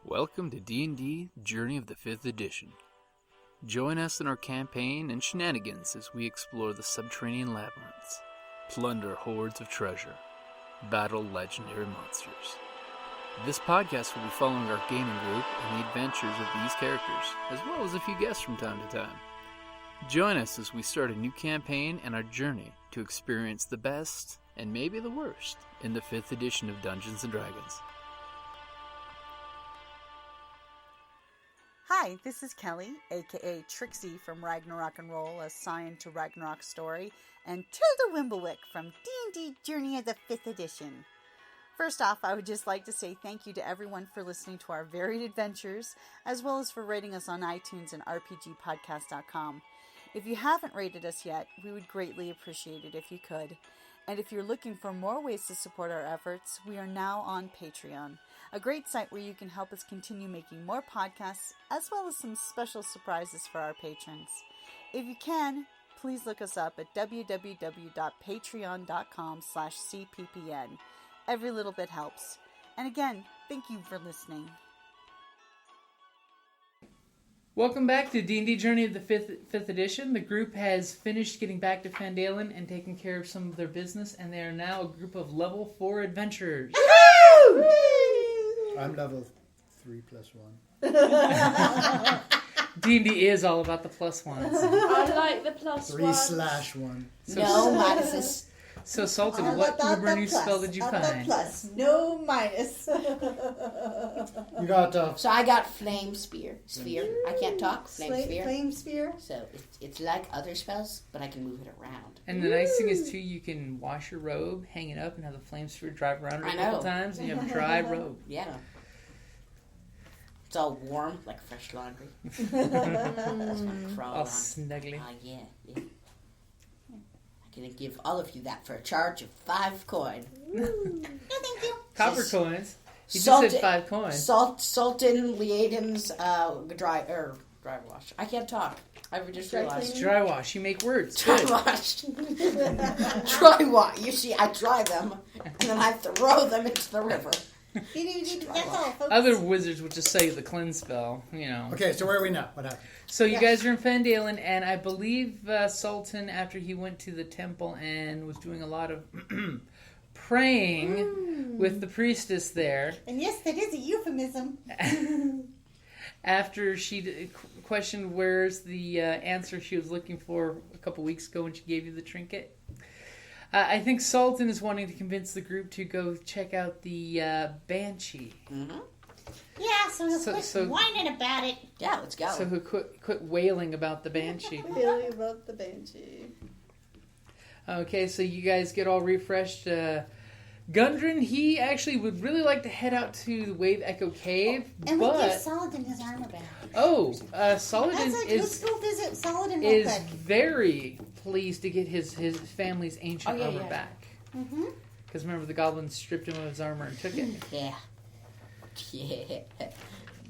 Welcome to D&D Journey of the 5th Edition. Join us in our campaign and shenanigans as we explore the subterranean labyrinths, plunder hordes of treasure, battle legendary monsters. This podcast will be following our gaming group and the adventures of these characters, as well as a few guests from time to time. Join us as we start a new campaign and our journey to experience the best, and maybe the worst, in the 5th edition of Dungeons & Dragons. Hi, this is Kellie, aka Trixie from Ragnarok and Roll, a Scion to Ragnarok story, and Tilda Wimblewick from D&D Journey of the 5th Edition. First off, I would just like to say thank you to everyone for listening to our varied adventures, as well as for rating us on iTunes and RPGpodcast.com. If you haven't rated us yet, we would greatly appreciate it if you could. And if you're looking for more ways to support our efforts, we are now on Patreon, a great site where you can help us continue making more podcasts, as well as some special surprises for our patrons. If you can, please look us up at www.patreon.com/cppn. Every little bit helps. And again, thank you for listening. Welcome back to D&D Journey of the 5th Edition. The group has finished getting back to Phandelver and taking care of some of their business, and they are now a group of level 4 adventurers. I'm level 3+1. D&D is all about the plus ones. I like the plus 3/1. No minuses. So, Sultan, what new spell did you find? Plus, no minus. You got So I got flame sphere. I can't talk. Flame sphere. So it's like other spells, but I can move it around. And the nice thing is, too, you can wash your robe, hang it up, and have the flame sphere drive around it a couple times, and you have a dry robe. Yeah. It's all warm, like fresh laundry. All snuggly. Yeah. I'm going to give all of you that for a charge of 5 coin. No, thank you. Copper coins. He just said 5 coins. Sultan Leaton's dry wash. I can't talk. I just realized. Dry wash. You make words. Dry wash. Dry wash. You see, I dry them, and then I throw them into the river. That's all, folks. Other wizards would just say the cleanse spell, you know. Okay, so where are we now? What happened? So you guys are in Phandelver, and I believe Sultan, after he went to the temple and was doing a lot of praying with the priestess there. And yes, that is a euphemism. After she questioned where's the answer she was looking for a couple weeks ago when she gave you the trinket. I think Sultan is wanting to convince the group to go check out the Banshee. Mm-hmm. Yeah, so he'll quit whining about it. Yeah, let's go. So he'll quit wailing about the Banshee. Wailing about the Banshee. Okay, so you guys get all refreshed. Gundren, he actually would really like to head out to the Wave Echo Cave, And but... we give Salaton his armor back. Salaton let's go visit Salaton real is quick. very pleased to get his family's ancient armor back. Mm-hmm. Because remember, the goblins stripped him of his armor and took it. Yeah.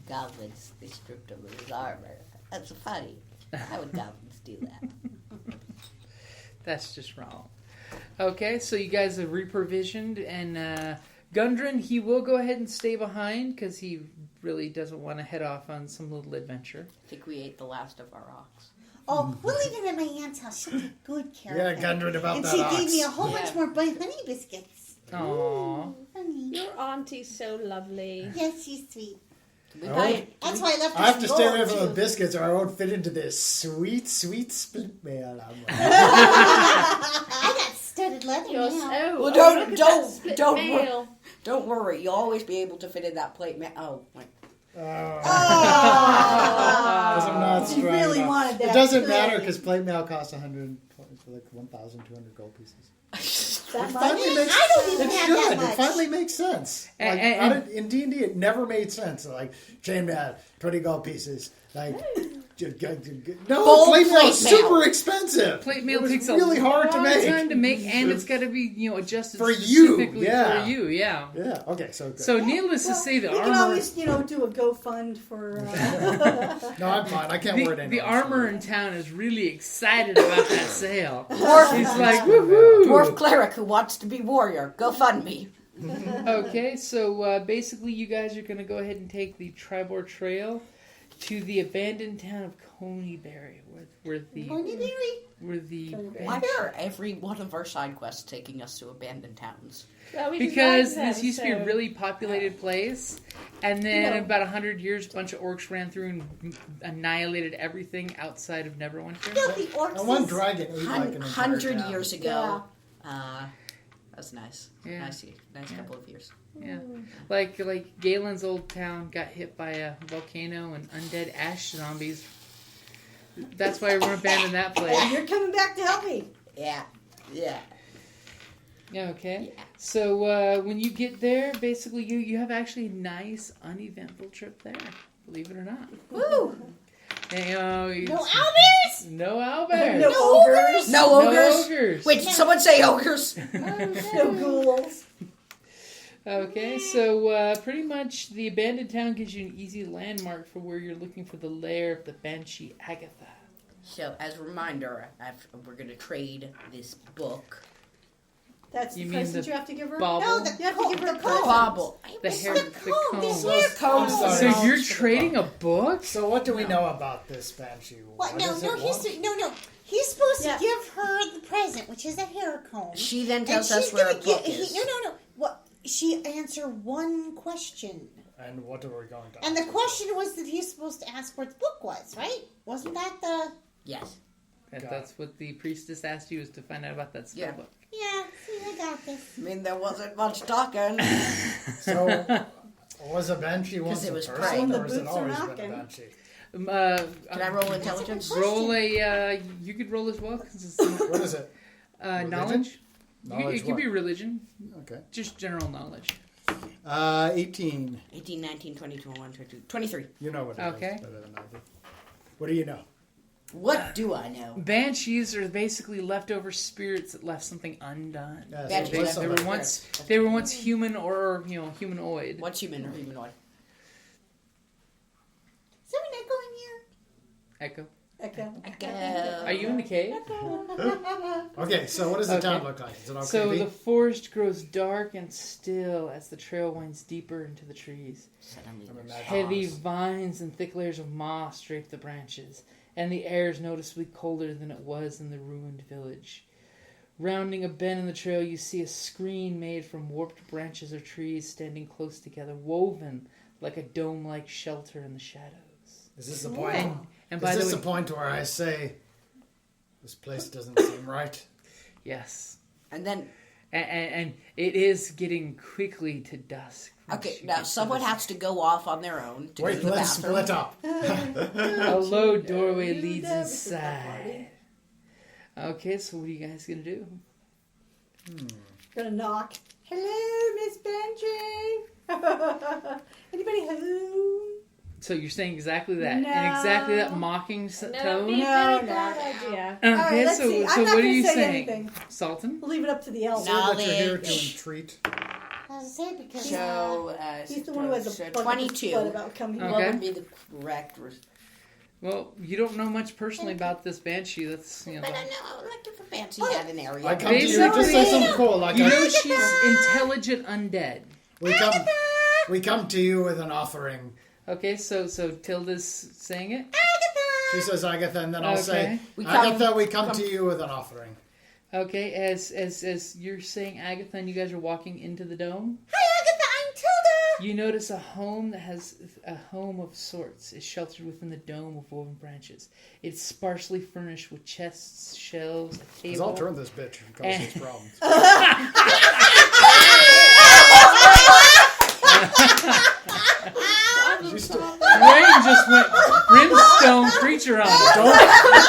Goblins, they stripped him of his armor. That's funny. How would goblins do that? That's just wrong. Okay, so you guys have reprovisioned, and Gundren, he will go ahead and stay behind because he really doesn't want to head off on some little adventure. I think we ate the last of our ox. Oh, we'll leave him at my aunt's house. She'll take good care of him. Gundren about and that she ox. gave me a whole bunch more honey biscuits. Aww. Honey. Your auntie's so lovely. Yes, she's sweet. Oh, That's why I left her I have to some stay gold, away from the too. biscuits or I won't fit into this sweet split mail. I got studded leather You're now. so... Don't worry. You'll always be able to fit in that plate. Oh, my. Because I'm not strong You really enough. wanted that. It doesn't matter because plate mail costs 1,200 gold pieces. That finally makes I don't even it have should. that much. It finally makes sense. Like, in D&D, it never made sense. Like chainmail, 20 gold pieces. Like no, plate mail is super expensive. Plate mail it takes really a hard long to make. time to make, and it's got to be adjusted for specifically you. Yeah. for you. Yeah. Yeah. Okay. So needless to say, the we armor. can always, do a GoFund for. No, I'm fine. I can't wear it anymore. The armor in town is really excited about that sale. He's like, woohoo! Dwarf cleric who wants to be warrior. Go fund me. Okay, so basically you guys are going to go ahead and take the Tribor Trail to the abandoned town of Coneyberry, where the Why are every one of our side quests taking us to abandoned towns? Well, we because just like this them, used to be a so- really populated place, and then in about 100 years, a bunch of orcs ran through and annihilated everything outside of Neverwinter. Filthy orcs. And one dragon ate like an entire 100 town. years ago. That's nice. Yeah. Nice couple of years. Yeah, like Galen's old town got hit by a volcano and undead ash zombies. That's why everyone abandoned that place. You're coming back to help me. Yeah. Okay, so when you get there, basically you have actually a nice, uneventful trip there. Believe it or not. Woo! No owlbears? No owlbears. No ogres. No No ogres. ogres. Wait, did someone say ogres? No ghouls. Okay, so pretty much the abandoned town gives you an easy landmark for where you're looking for the lair of the Banshee Agatha. So, as a reminder, we're going to trade this book. That's You the mean present the you have to give her? bauble? No, You have to give her a present. Bauble. The hair, the comb. This So- hair comb. I'm sorry. So you're trading a book? So what do we know about this Banshee? What? No, does it want? He's supposed Yeah. to give her the present, which is a hair comb. She then And tells she's us where a gonna book get. is. No. What? She answer one question, And what are we going to and the question was that he's supposed to ask where the book was, right? Wasn't that the? Yes. That's what the priestess asked you, is to find out about that spell Yeah. book. Yeah. See, I got this. I mean, there wasn't much talking. So, was a Banshee once it a was person, praying. or has The it boots are always been knocking. a Banshee? Can I roll intelligence? Roll a, you could roll as well, because it's What is it? Religion? knowledge. Knowledge It could what? be religion, Okay. just general knowledge. 18. 18, 19, 20, 21, 22, 23. You know what it Okay. is better than I do. What do you know? What do I know? Banshees are basically leftover spirits that left something undone. Yeah, so Banshees it was They leftover were somebody. once human or humanoid. What's human or humanoid? Is there an echo in here? Echo. Okay. Are you in the cave? Okay, so what does the Okay. town look like? Is it all So creepy? the forest grows dark and still as the trail winds deeper into the trees. Heavy vines and thick layers of moss drape the branches, and the air is noticeably colder than it was in the ruined village. Rounding a bend in the trail, you see a screen made from warped branches of trees standing close together, woven like a dome-like shelter in the shadows. Is this the point? And Is by this the the way, point where I say, this place doesn't seem right? yes, And then, and it is getting quickly to dusk. okay, now someone has to go off on their own to go Wait, to the let's bathroom. split up. A low doorway You leads never see that inside. Okay, so what are you guys gonna do? Gonna knock. Hello, Miss Banshee. Anybody home? So you're saying exactly that, in No. exactly that mocking No, tone. be No, very bad idea. Okay, right, let's see. I'm so not what are gonna you say saying, anything. Sultan? We'll leave it up to the elves. Say that you're here to Knowledge. entreat. As I say, because So, He's the one who has a so bug up his 22. butt about coming Okay. What would be the correct Well, you don't know much personally about this banshee. That's But I know, like if a fancy had an area. I come to you, Basically- just say something cool. Like you I- know she's intelligent undead. we come to you with an offering. Okay, so Tilda's saying it. She says Agatha, and then I'll Okay. say, We Agatha, we come- come to you with an offering. Okay, as you're saying Agatha, and you guys are walking into the dome. hi Agatha, I'm Tilda. You notice a home that has a home of sorts is sheltered within the dome of woven branches. It's sparsely furnished with chests, shelves, a Because table. I'll turn this bitch and cause And- these problems. Thrain just went brimstone creature on it.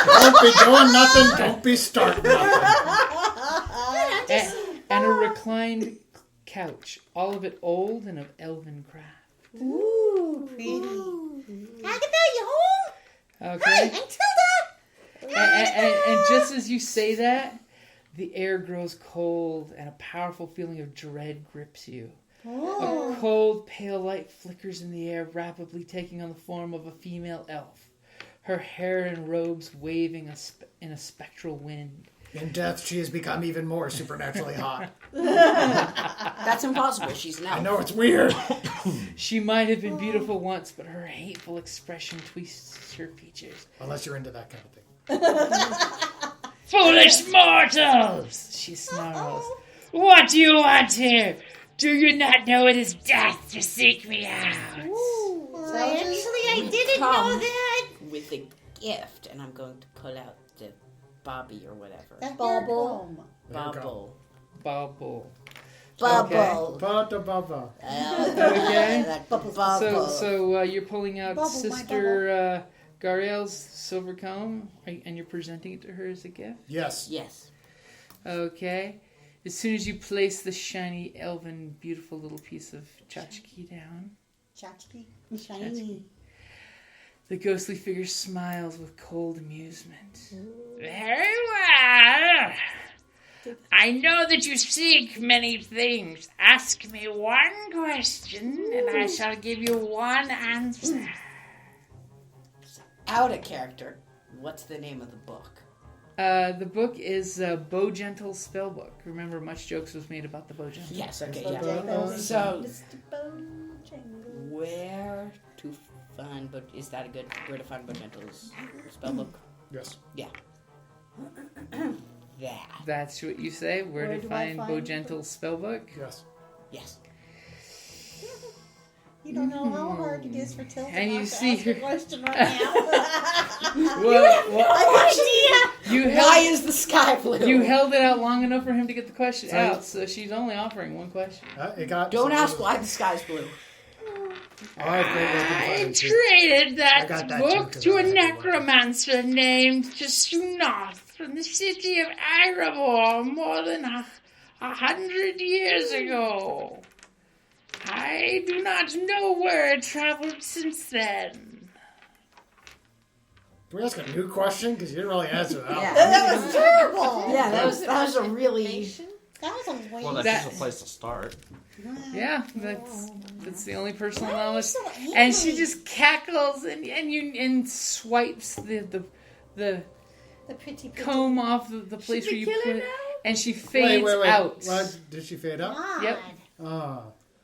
Don't be doing nothing. Don't be starting nothing. And a reclined couch, all of it old and of elven craft. Ooh, pretty. Agatha, you home? Okay. I'm Tilda. And just as you say that, the air grows cold and a powerful feeling of dread grips you. A cold, pale light flickers in the air, rapidly taking on the form of a female elf. Her hair and robes waving in a spectral wind. In death, she has become even more supernaturally hot. That's impossible. She's an elf. I know, it's weird. She might have been beautiful once, but her hateful expression twists her features. Unless you're into that kind of thing. Foolish mortals! She snarls. What do you want here? Do you not know it is death to seek me out? I didn't know that. With a gift, and I'm going to pull out the Bobby or whatever. Bubble. Bubble. Bubble. Bubble. Bubba. Okay. Bubble. So you're pulling out Bubble, my Sister Gariel's silver comb, and you're presenting it to her as a gift? Yes. Yes. Okay. As soon as you place the shiny, elven, beautiful little piece of tchotchke down, Tchotchke. Shiny. the ghostly figure smiles with cold amusement. Very well. I know that you seek many things. Ask me one question, and I shall give you one answer. Out of character. What's the name of the book? The book is Bow Gentle Spellbook. Remember, much jokes was made about the Bow Gentle. Yes, okay, Bojangles. yeah. So, Mr. Bojangles. where to find, but is that a good, where to find Bojangles spellbook? Yes. Yeah. That. That's what you say? Where Where to do I find find Bow Gentle Spellbook? Yes. Yes. You don't know how hard it is for Tilda And you not to see ask her- a question right now. You Why held, is the sky blue? you held it out long enough for him to get the question So- out, so she's only offering one question. Don't ask why the sky's blue. I traded that, I got that book too, 'cause to I a had to watch. necromancer named Jasnoth from the city of Erebor more than 100 years ago. I do not know where it traveled since then. Can we ask a new question? Because you didn't really answer that. Yeah. That was terrible. Yeah, that was a really... That was a waste. Well, that's just a place to start. Yeah, that's the only personal Why are you knowledge. so angry? And she just cackles and swipes the The pretty. comb off the place where you kill her put it, now? and she fades Wait. out. What? Did she fade out? Yep.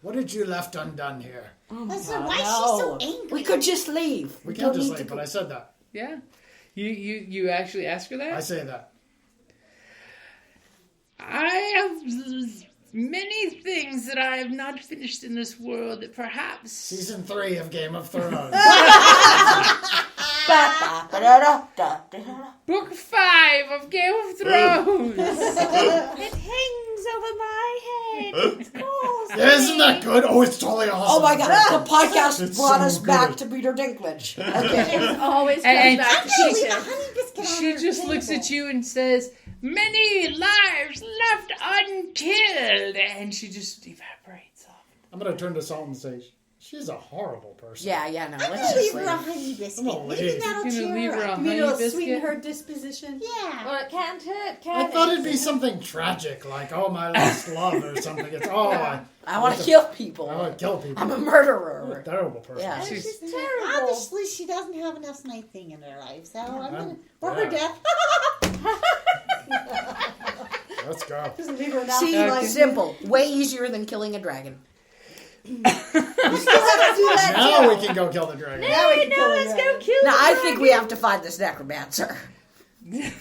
What did you left undone here? Listen, why is she so angry? We could just leave. We don't can't just need to leave, go. but I said that. Yeah. You actually ask her that? I say that. I have many things that I have not finished in this world that perhaps... Season 3 of Game of Thrones. Book 5 of Game of Thrones! It hangs over my head. It's cool. Yeah, isn't that good? Oh, it's totally awesome. Oh my god, the podcast It's brought so us back good. to Peter Dinklage. Okay. It always comes And back to Leave a Peter. honey biscuit on She her just table. looks at you and says, "Many lives left unkilled," and she just evaporates off. I'm going to turn to Salt and say, she's a horrible person. Yeah, no, I'm let's gonna just leave her leave. a honey biscuit. I'm gonna Maybe leave. that'll You're gonna cheer leave her her a up. honey Sweeten biscuit? her disposition. Yeah. Well, it can't hurt, I can thought it? it'd be something tragic, like, oh, my last love or something. It's, I want to kill people. I want to kill people. I'm a I'm a murderer. terrible person. Yeah. And She's- she's terrible. Obviously, she doesn't have enough nice thing in her life, so I'm gonna for her Yeah. death. Let's go. Just leave her an See, outfit like simple. Way easier than killing a dragon. You still have to do that Now too. we can go kill the dragon. Now we can kill her. Let's go kill Now, the I dragon. think we have to find this necromancer.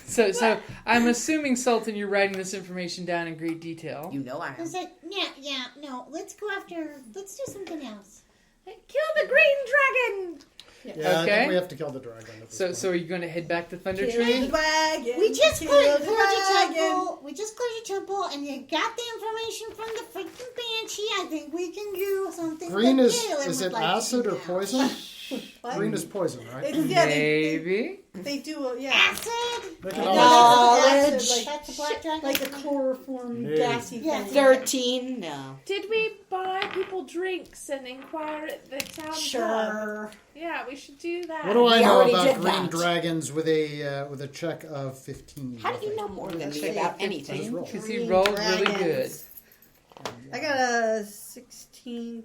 So I'm assuming, Sultan, you're writing this information down in great detail. You know I am. It's like, no, let's go after, let's do something else. Kill the green dragon. Yeah, I Okay. think we have to kill the dragon. At this point. So are you going to head back to Kill Thundertree? the dragon. We just closed the temple. We just closed the temple, and you got the information from the freaking Banshee. I think we can do something. Green that is Gaelen it would like to acid do or now. poison? What? Green is poison, right? Maybe. They do, Acid? They can No, always- that's acid, that's a black dragon. Like a chloroform Yeah. gassy Yeah. thing. 13? No. Did we buy people drinks and inquire at the town pub? Sure. Yeah, we should do that. What do I We know already about did green that. dragons with a check of 15? How do you know more than me about anything? roll. Because he Green rolled really good. dragons. I got a 16.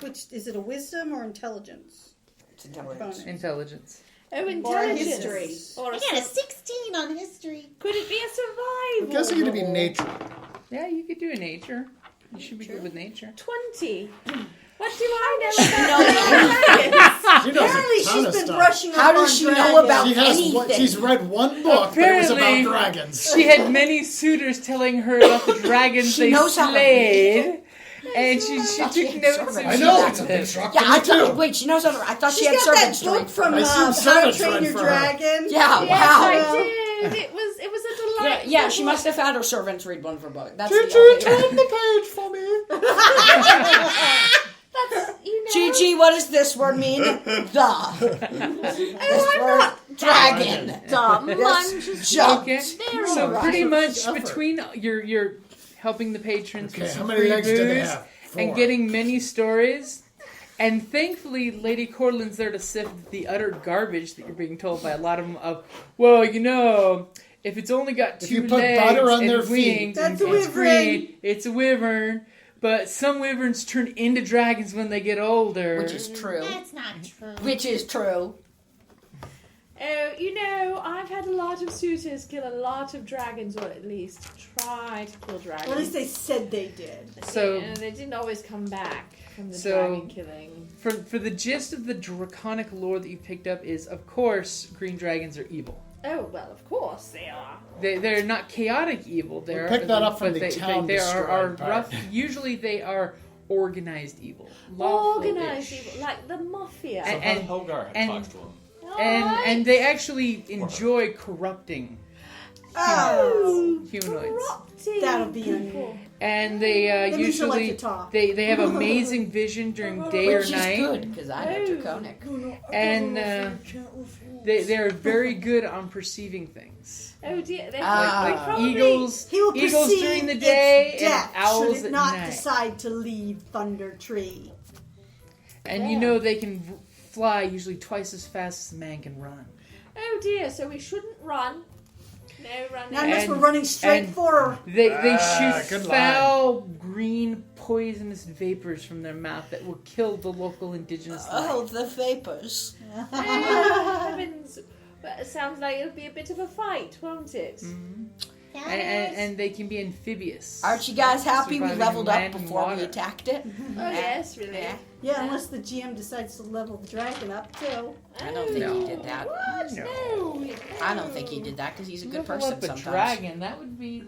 Which is it, a wisdom or intelligence? It's intelligence. Intelligence. Oh, Or intelligence. history. Or I got a 16 on history. Could it be a survival? I'm guessing it'd be nature. Yeah, you could do a nature. You should be good with nature. 20. What do I know about She knows Apparently a ton she's of been stuff. brushing How up does on she dragons. know about She has anything. she's read one book, but it was Apparently- about dragons. She had many suitors telling her about the dragons She they knows how to slayed. And she thought took she had notes. servants. and I she know got it's a them. big shock Yeah, to I me thought. too. Wait, she knows how to. I thought she She's had got servants. that book from I assume How to servants Train read Your for her. Dragon. Yeah, Yes, wow. I did. It was a delight. Yeah, she must have had her servants read one of her books. That's Did the you only. turn the page for me? That's, you know. Gigi, what does this word mean? This word, dragon. Dumb. Yes. I'm just Jump. Okay. very So right. pretty much Effort. between you're helping the patrons Okay, with how some many free legs do they booze have? and 4. getting many stories. And thankfully, Lady Corlynn's there to sift the utter garbage that you're being told by a lot of them of, well, you know, if it's only got 2 If you put legs butter on and their wings, feet, That's and a it's wyvern. green, it's a wyvern. But some wyverns turn into dragons when they get older. Which is true. That's not true. Which is true. Oh, you know, I've had a lot of suitors kill a lot of dragons, or at least try to kill dragons. Well, at least they said they did. So- Yeah, they didn't always come back from the So- dragon killing. For the gist of the draconic lore that you picked up is, of course, green dragons are evil. Oh, well, of course they are. They're not chaotic evil. They're picked that up from but the town They are destroyed part. rough. Usually, they are organized evil, lawful-ish. Organized evil, like the mafia. And- Somehow Hogar had and- talked to him. and they actually enjoy corrupting Oh, humanoids. Corrupting that'll be people. And they That means you like usually to talk. they have amazing vision during day or Which is night, good, because I know draconic. and they're very good on perceiving things. Oh dear, they Like probably eagles, He will eagles perceive during the its day and death owls should it at not night. decide to leave Thundertree. And you know they can fly usually twice as fast as a man can run. Oh dear, so we shouldn't run. No running. Not unless And- we're running straight and- for her. They Ah, shoot good foul green poisonous vapors from their mouth that will kill the local indigenous Oh, life. the vapors. Oh, heavens. But it sounds like it'll be a bit of a fight, won't it? And they can be amphibious. Aren't you guys happy we Surviving leveled up land and before we water. attacked it? Oh, yes, really. Yeah. Yeah, unless the GM decides to level the dragon up too. I don't think he did that. What? No. I don't think he did that because he's a good Level person up a sometimes. dragon, that would be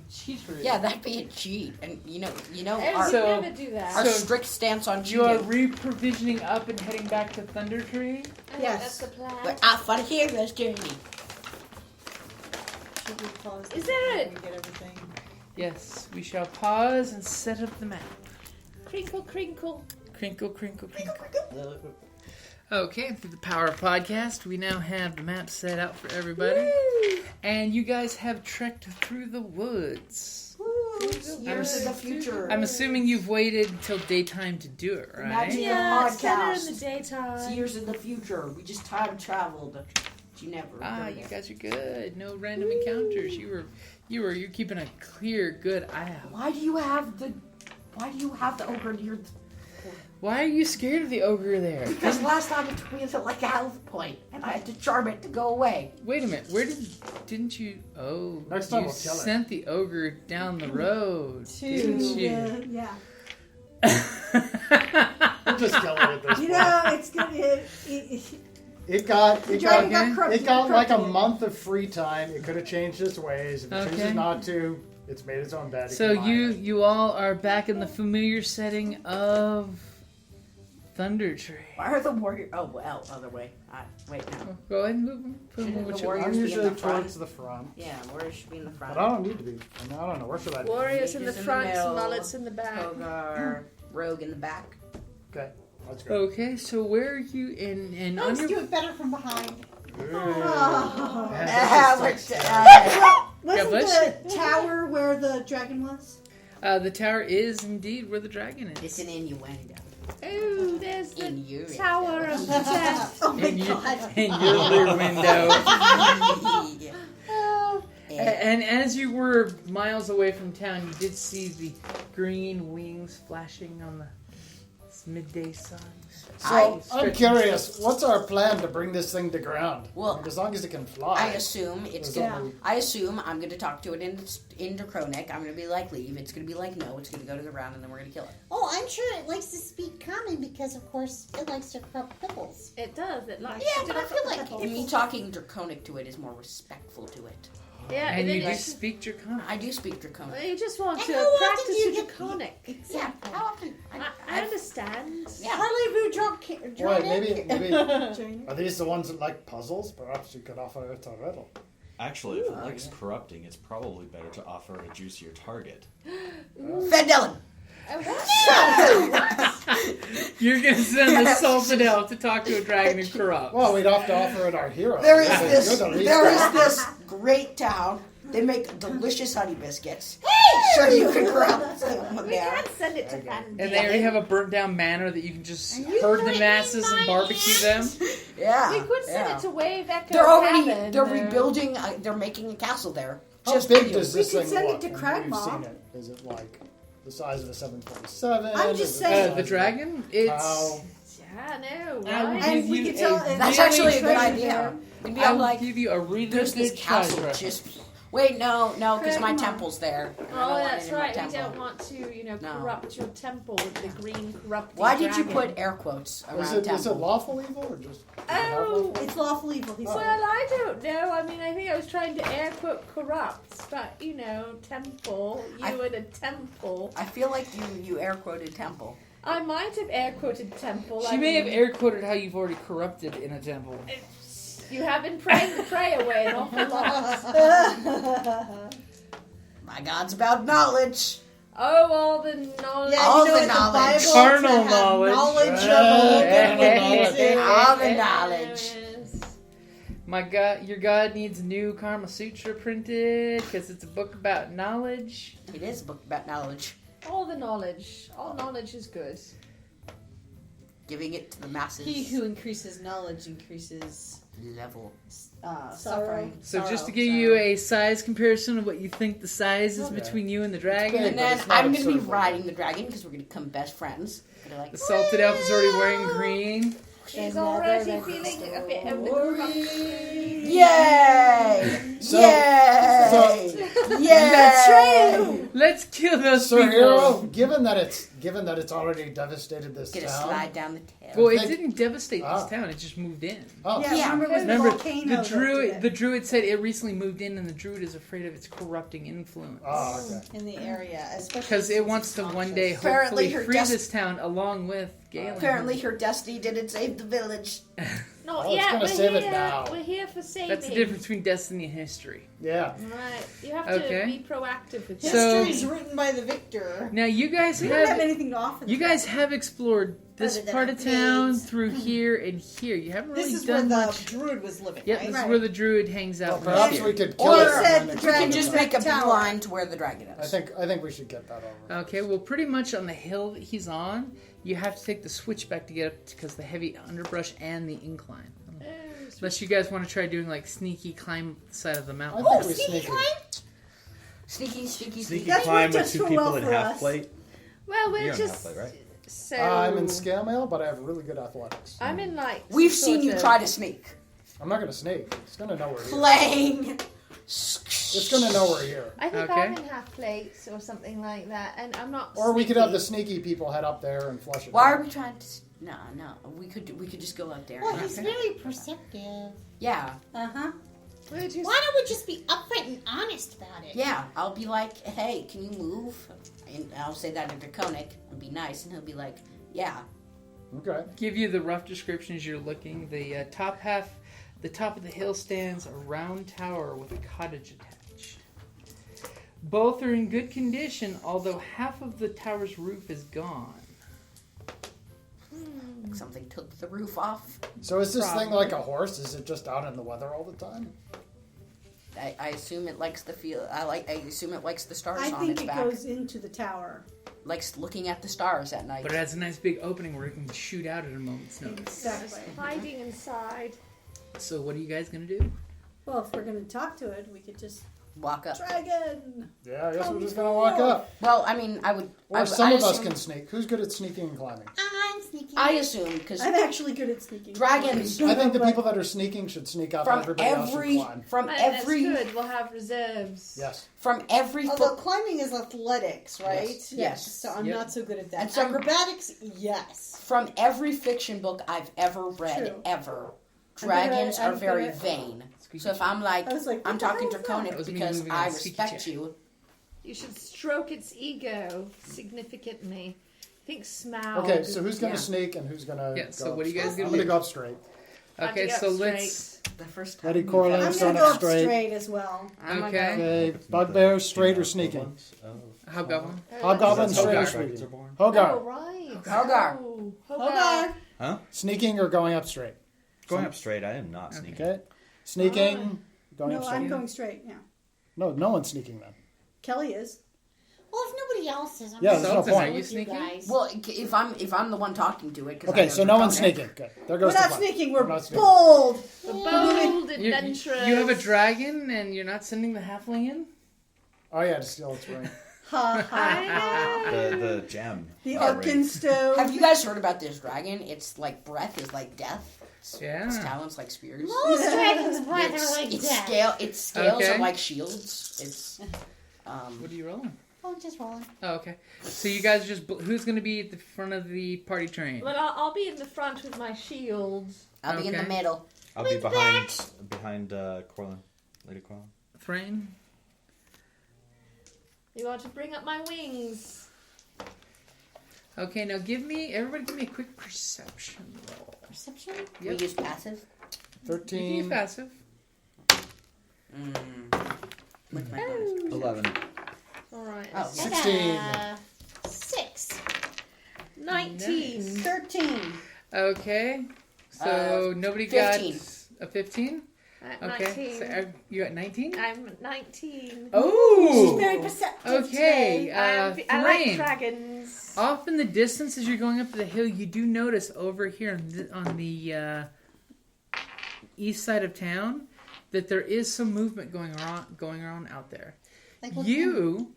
cheatery. Yeah, that'd be a cheat. And you know I our, would So- never do that. our so strict stance on You are cheating. re-provisioning up and heading back to Thundertree. Oh, Yes. That's the plan. We're off on a hero's journey. Should we pause Is this there before we get everything? Yes, we shall pause and set up the map. Crinkle, crinkle. Crinkle, crinkle, crinkle. Okay, through the power of podcast, we now have the map set out for everybody. And you guys have trekked through the woods. Years in the future. I'm assuming you've waited until daytime to do it, right? Imagine- Yeah, it's better podcast. in the daytime. It's years in the future. We just time traveled. You never. Ah, heard you it. guys are good. No random encounters. You're keeping a clear, good eye out. Why do you have the ogre near? Why are you scared of the ogre there? Because last time it took me to like a health point, and I had to charm it to go away. Wait a minute. Didn't you? Oh, Next time you we'll kill it. sent the ogre down the road, didn't you? Yeah. We'll just kill it at this You point. know, it's good. It got dragon got Okay. corrupted. it got like a corrupted. month of free time. It could have changed its ways. If it Okay. chooses not to, it's made its own bed. It So can lie in it. you all are back in the familiar setting of Thundertree. Why are the warriors? Oh well, other way. Wait now. Go ahead and move. Shouldn't the Which warriors I'm be in usually the front? towards the front, Yeah, warriors should be in the front. but I don't need to be. I don't know. Where should I be? Warriors in the Mages in the front, middle. mullets in the back. Hogar, rogue in the back. Okay, let's go. Okay, so where are you in on Let's your do it better from behind. Ah, Yeah, which, Wasn't bless the tower where the dragon was? the tower is indeed where the dragon it's is. an innuendo. Oh, there's the In you. Tower of Death. Oh my In your, god. in your rear window. Yeah. And as you were miles away from town, you did see the green wings flashing on the It's midday sun. So I'm curious, what's our plan to bring this thing to ground? Well, I mean, as long as it can fly. I assume it's There's gonna. only- I assume I'm going to talk to it in Draconic. I'm going to be like, leave. It's going to be like, no. It's going to go to the ground, and then we're going to kill it. Oh, I'm sure it likes to speak common because, of course, it likes to corrupt pickles. It does. It likes Yeah, to but I feel like pickles. And me talking Draconic to it is more respectful to it. Yeah, And then you do just- speak Draconic. I do speak Draconic. You just want And to how often practice do you your get- draconic. Exactly. How often? I understand. Yeah. Parlez-vous drunk. Wait, maybe are these the ones that like puzzles? Perhaps you could offer it a riddle. Actually, if it likes corrupting, it's probably better to offer a juicier target. Phandelver. You're going to send the salted elf to talk to a dragon and corrupt. Well, we'd have to offer it our hero. There is You're this. the least There is corrupt. this great town. They make delicious honey biscuits. Sure, you can corrupt them We there. can't send it to Phandelver. And they already have a burnt down manor that you can just Are you herd the threatening masses and my barbecue them. Yeah. We could send yeah. it to Wave Echo They're already. Cabin, They're or- rebuilding. They're making a castle there. How Just big for you. does this We could thing send it look? to When Crag you've Mom. seen it. Is it like the size of a 747? I'm just Is it saying. The dragon? It's... Cow? Yeah, no. I will Right? And give we you could tell- a That's really actually a good treasure idea. Maybe I I'm will like, give you a really there's this good castle treasure. just. Wait, no, because my Crag Mom. temple's there. and I Oh, don't want that's it in my right. We temple. don't want to, No. corrupt your temple with the green corrupting Why did you dragon. put air quotes around Is it temple? lawful evil or just? Oh, It's lawful evil. He well, said. I don't know. I mean, I think I was trying to air quote corrupt, but temple. You I- in a temple. I feel like you air quoted temple. I might have air quoted temple. She I may have mean, air quoted how you've already corrupted in a temple. You have been praying the prayer away an awful lot. My God's about knowledge. Oh, all the knowledge. Yeah, All you know the in the knowledge. Bible Carnal to have knowledge. knowledge of Yeah. All the knowledge. Yes. My God, your God needs a new Karma Sutra printed because it's a book about knowledge. It is a book about knowledge. All the knowledge. All knowledge is good. Giving it to the masses. He who increases knowledge increases Level. suffering. So just to Sorrow. give you a size comparison of what you think the size is Okay. between you and the dragon, And then it's not I'm going to be absurd. riding the dragon because we're going to become best friends. They're like, the salted elf is already wearing green. She's already feeling a bit of the corruption. yay! So- Yay! Yay! Let's kill those So, people. hero, given that it's already devastated this Gonna town. slide down the tail. Well, it Think- didn't devastate Ah. this town; it just moved in. Oh, Yeah, Yeah. remember it was Remember, the volcano. the that did druid. it. The druid said it recently moved in, and the druid is afraid of its corrupting influence. Oh, okay. in the area, especially Because it since wants it's to one conscious. day Apparently hopefully her free des- this town along with Gaelen. Apparently, her destiny didn't save the village. Not Oh, it's yet. gonna We're save here. it now. We're here for saving. That's the difference between destiny and history. Yeah. Right. You have Okay. to be proactive with So- that. History's written by the victor. Now you guys We don't have have anything to offer. you guys have explored this Other than part our of town pigs. through here and here. You haven't really This is where done the much. druid was living, Yep, right? this is where the druid hangs Well, out. perhaps here. we could kill Or it. said and then the it We dragon can just was make a tower. beeline to where the dragon I is. think we should get that over. Okay, well, pretty much on the hill that he's on, you have to take the switchback to get up because the heavy underbrush and the incline. Unless you guys want to try doing like sneaky climb the side of the I mountain. think we sneak it. Sneaky, sneaky, Sneaky sneaky. That's climb worked with out two so people well in for half us. Well, plate. we're You're in just half plate, right? so. I'm in scale mail, but I have really good athletics. I'm in like. We've sort seen you of- try to sneak. I'm not going to sneak. It's going to know we're here. Playing. It's going to know we're here. I think Okay. I'm in half plates or something like that, and I'm not. Or we could have the sneaky. sneaky people head up there and flush it. Why out. are we trying to? No. We could just go out there. Well, and- he's very perceptive. Yeah, Uh-huh. We're just. Why don't we just be upfront and honest about it? yeah. I'll be like, hey, can you move? And I'll say that in Draconic and be nice, and he'll be like, yeah. Okay. Give you the rough description as you're looking. The top of the hill stands a round tower with a cottage attached. Both are in good condition, although half of the tower's roof is gone. Like something took the roof off. So is this thing like a horse? Is it just out in the weather all the time? I assume it likes the feel. I assume it likes the stars I on think its it back. goes into the tower. Likes looking at the stars at night. But it has a nice big opening where it can shoot out at a moment's notice. Exactly. Hiding inside. So what are you guys going to do? Well, if we're going to talk to it, we could just Walk up. dragon. Yeah, I guess we're just going to walk up. Well, I mean, I would. Or I some of us assume- can sneak. Who's good at sneaking and climbing? I'm sneaking? I assume, because I'm actually good at sneaking. dragons I think the people that are sneaking should sneak up. from Everybody else should every climb. That's good. We'll have reserves. Yes. From every Although climbing is athletics, right? Yes. So I'm not so good at that. And some- Acrobatics, yes. from every fiction book I've ever read, True. ever, dragons I'm are very gonna- vain. So if I'm like, I was like, I'm what the talking hell is that? That draconic was me because moving I on the squeaky respect chair. you. You should stroke its ego significantly. Think Smaug. Okay, so who's going to Yeah. sneak and who's going to Yeah, go so up what are you guys straight? gonna I'm going to do? go up straight. Okay, so let's. The first time. Lady I'm Corlynn, going going to go up up straight. straight as well. Okay. Okay, bugbear, straight or sneaking? Hobgoblin. Hobgoblin, That's how straight or dragons are sneaking? born. Oh, Hogar, right. Hogar. Oh, Hogar. Huh? sneaking or going up straight? Going up straight. I am not sneaking. Okay. Sneaking, going No, up straight. I'm going straight, yeah. No one's sneaking then. Kelly is. Well, if nobody else is, I'm Yeah, gonna there's no go point. with Are you sneaking? guys. Well, if I'm the one talking to it, 'cause I Okay, know so no one's draconic. sneaking. Good. There We're goes the not fun. sneaking, we're not sneaking. bold. The bold adventurers. You have a dragon and you're not sending the halfling in? Oh yeah, to steal its ring. Ha I ha. know. The gem. The Ring. Arkin stove. Have you guys heard about this dragon? It's like breath is like death. Yeah. Its talons like spears. Most dragons' breath Its, are like its death. Its scales Okay. are like shields. It's What are you rolling? Oh, I'm just rolling. Oh, okay. So you guys just. Who's going to be at the front of the party train? But I'll be in the front with my shields. I'll be in the Okay. middle. I'll be behind Corlynn, Lady Corlynn. Thrain? You want to bring up my wings? Okay, now everybody give me a quick perception roll. Perception? We use passive. You can 13. use passive. With my bonus. 11. All right. Oh, 16. 6. 19. 13. Okay. So nobody got 15. a 15? Okay. 19. So you got 19? I'm 19. Oh! She's very perceptive Okay. today. I like Thrain. dragons. Off in the distance as you're going up the hill, you do notice over here on the east side of town that there is some movement going on out there. Like what You,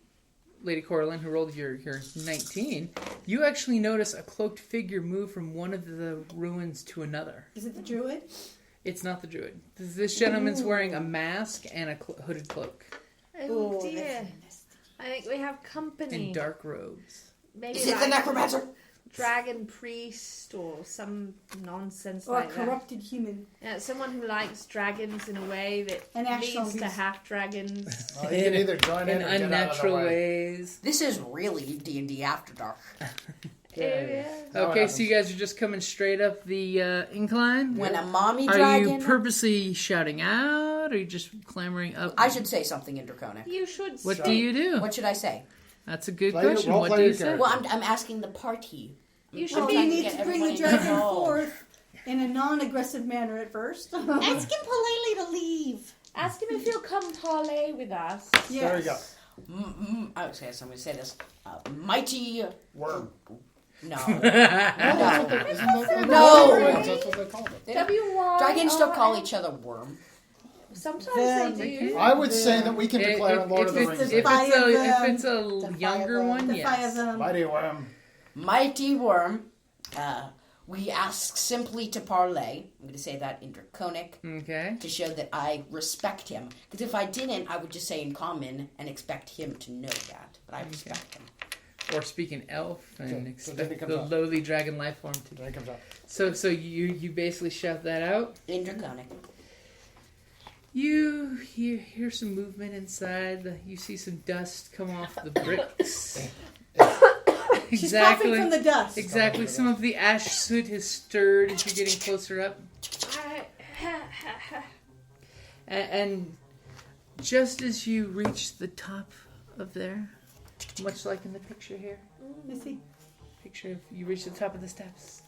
Lady Corlynn, who rolled your 19, you actually notice a cloaked figure move from one of the ruins to another. Is it the druid? It's not the druid. This gentleman's wearing a mask and a hooded cloak Oh, Oh, dear. I think we have company. and dark robes. Maybe Is it the necromancer? dragon priest or some nonsense Or like a corrupted human? that. Yeah, someone who likes dragons in a way that And Ash leads to zombies. half dragons. Well, you can either join in In or get out of the unnatural way. ways. This is really D&D After Dark. Yeah. Now what Okay, so you happens? guys are just coming straight up the incline? When a mommy Are dragon... you purposely shouting out, or are you just clamoring up? I should say something in Draconic. You should What speak. do you do? What should I say? That's a good Play your- question. role What play do you your say? character. Well, I'm asking the party. You should Oh, be. you trying to need get to bring the everybody dragon involved. forth in a non-aggressive manner at first. Ask him politely to leave. Ask him if he'll come parley with us. Yes. There you go. Okay, so I'm going to say this. Mighty... Worm. No. Isn't that No. worms? That's what they call them. W-Y. Dragons don't call each other worm. Sometimes they do. I would say that we can declare Lord of the If Rings. it's The fire a them. younger one, The five of yes. them. Mighty worm. Mighty worm. We ask simply to parley. I'm going to say that in Draconic Okay. to show that I respect him. Because if I didn't, I would just say in common and expect him to know that. But I respect him. Or speak in elf and Okay, so then it expect comes the up. lowly dragon life form to. Then it comes up. So you basically shout that out. In Draconic. You hear some movement inside. You see some dust come off the bricks. She's coughing from the dust. Exactly. Some of the ash soot has stirred as you're getting closer up. And just as you reach the top of there, much like in the picture here, Missy. picture of you reach the top of the steps,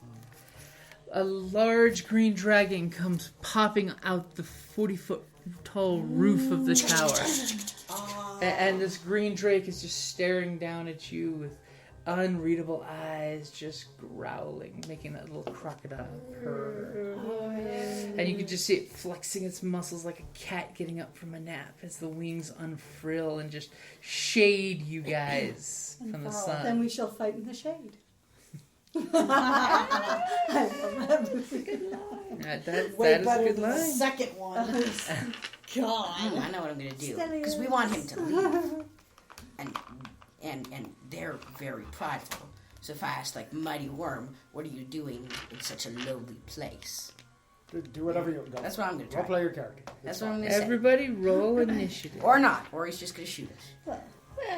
a large green dragon comes popping out the 40-foot tall roof of the tower. And this green drake is just staring down at you with unreadable eyes, just growling, making that little crocodile purr. And you can just see it flexing its muscles like a cat getting up from a nap as the wings unfurl and just shade you guys from the sun. Then we shall fight in the shade. That is Way a better good than the line. second one. God. I know what I'm going to do. Because we want him to leave. And they're very prideful. So if I ask, like, Mighty Worm, what are you doing in such a lowly place? Do whatever you go. That's what I'm going to Go try. play your character. That's what I'm going to say. Everybody roll initiative. Or not. Or he's just going to shoot us. Well,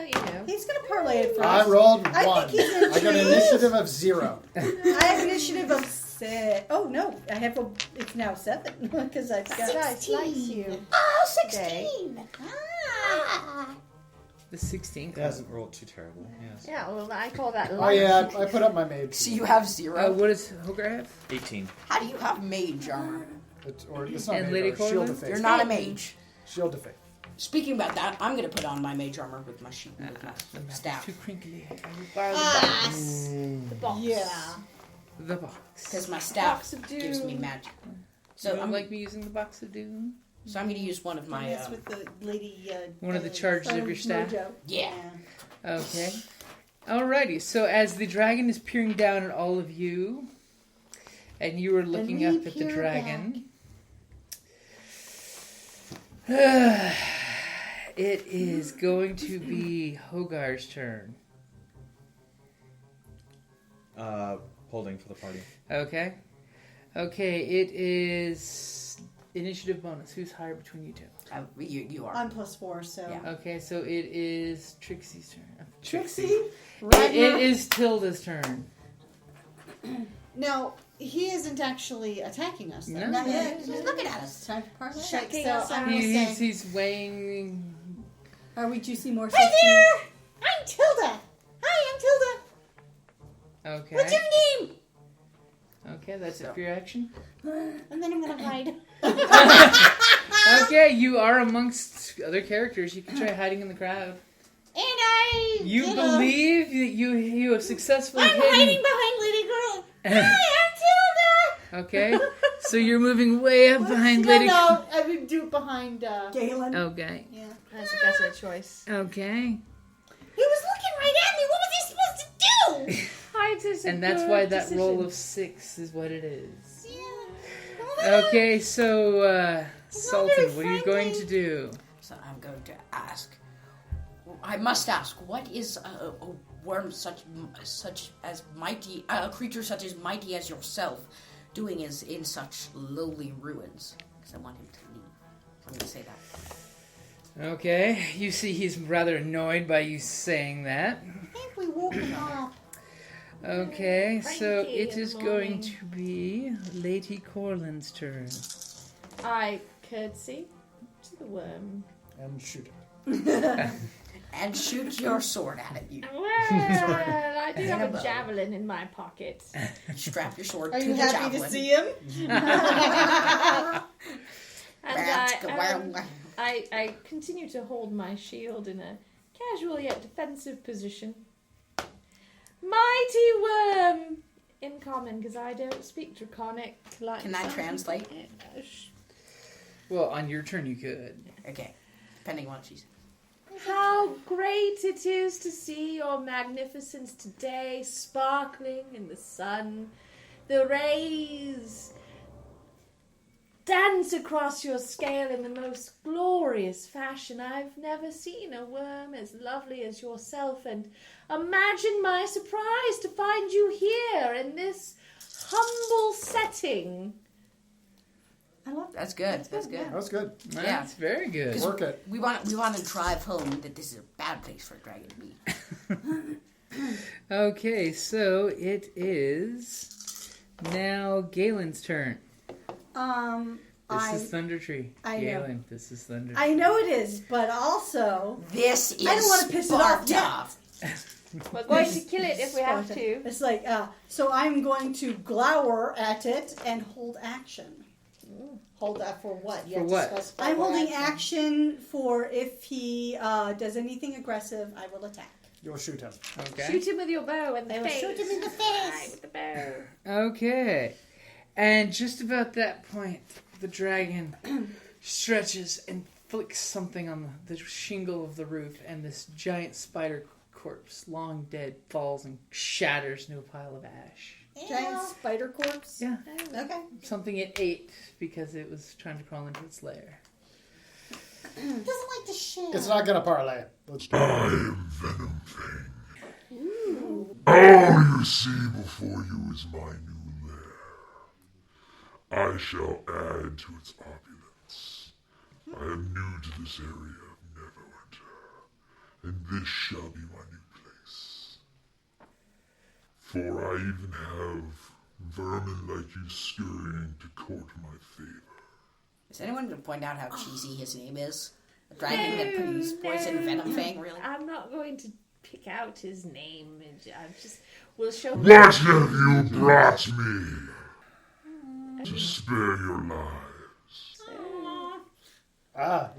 you know. He's going to parlay it for I us. rolled I 1. think he's I got an intrigued. initiative of 0. I have initiative of 6. Oh, no. It's now 7. Because I've got... Dice likes you. Oh, Today. 16. Ah. The 16th. It hasn't rolled too terrible. Yes. Yeah, well, I call that Oh light. yeah, I put up my mage. So you have 0. What does Hogar have? 18. How do you have mage armor? It's not And mage, Lady or shield Corlynn? of faith. You're not a mage. Shield of faith. Speaking about that, I'm going to put on my mage armor with my sheet with The my map staff. is too crinkly. I will borrow the Ah. box. The box. Yeah. The box. Because my staff Box of gives me doom. magic. You So don't I'm like me using the box of doom? So I'm going to use one of my. That's with the lady... One of the charges of your staff? Mojo. Yeah. Okay. Alrighty, so as the dragon is peering down at all of you, and you are looking we up at the peer dragon, it is going to be Hogar's turn. Holding for the party. Okay. Okay, it is initiative bonus. Who's higher between you two? You are. I'm +4, so... Yeah. Okay, so it is Trixie's turn. Trixie? It is Tilda's turn. No, he isn't actually attacking us. Though. No. Not Yeah, yet. he's looking at us. Time to parlay. Checking So us I'm out. gonna say, He's weighing. Are we juicy more? Hi there! I'm Tilda. Hi, I'm Tilda. Okay. What's your name? Okay, that's it for your action. And then I'm gonna hide. Okay, you are amongst other characters. You can try hiding in the crowd. And I. You did believe that you have successfully I'm hiding hidden. behind Lady Girl. Hi, I'm Tilda. Okay, so you're moving way up behind Lady. No, I would do it behind. Galen. Okay. Yeah. That's a better choice. Okay. He was looking right at me. What was he supposed to do? Hides is a And that's good why that decision. roll of 6 is what it is. Yeah. Okay, so Sultan, very what are you going friendly. to do? So I'm going to ask. I must ask. What is a worm such as mighty, a creature such as mighty as yourself, doing is in such lowly ruins? Because I want him to leave. I'm going to say that. Okay, you see he's rather annoyed by you saying that. I think we woke him up. Okay, so Cranky it in is the going morning. to be Lady Corlynn's turn. I curtsy to the worm. And shoot it. And shoot your sword at it. You Well, I do have a javelin in my pocket. strap your sword Are to you the happy javelin. to see him? And I continue to hold my shield in a casual yet defensive position. Mighty worm! In common, because I don't speak Draconic. Like Can I some translate? people. Well, on your turn you could. Okay, depending on what she's. How great it is to see your magnificence today, sparkling in the sun. The rays dance across your scale in the most glorious fashion. I've never seen a worm as lovely as yourself, and imagine my surprise to find you here in this humble setting. I love That's good. That's good. That was good. Yeah. That's very good. Work it. We want to drive home that this is a bad place for a dragon to be. Okay, so it is now Galen's turn. This is Thundertree. I know. Galen, this is Thundertree. I know it is, but also This is I don't want to piss it off Sparta. yet. We're going to kill it if we have to. It's like, so I'm going to glower at it and hold action. Hold that for what? You For have to what? specify I'm what holding action for if he does anything aggressive, I will attack. You'll shoot him. Okay. Shoot him with your bow in the I will face. shoot him in the Aye, face. with the bow. Okay. And just about that point, the dragon stretches and flicks something on the shingle of the roof, and this giant spider corpse, long dead, falls and shatters into a pile of ash. Giant spider corpse? Yeah. Okay. Something it ate because it was trying to crawl into its lair. Doesn't like to share. It's not gonna parlay. I am Venom Fang. All you see before you is my new lair. I shall add to its opulence. I am new to this area of Neverwinter, and this shall be my new place. For I even have vermin like you scurrying to court my favor. Is anyone going to point out how cheesy his name is? A dragon that produces poison venom fang, really? I'm not going to pick out his name. We'll show. What have you brought me to spare your lives?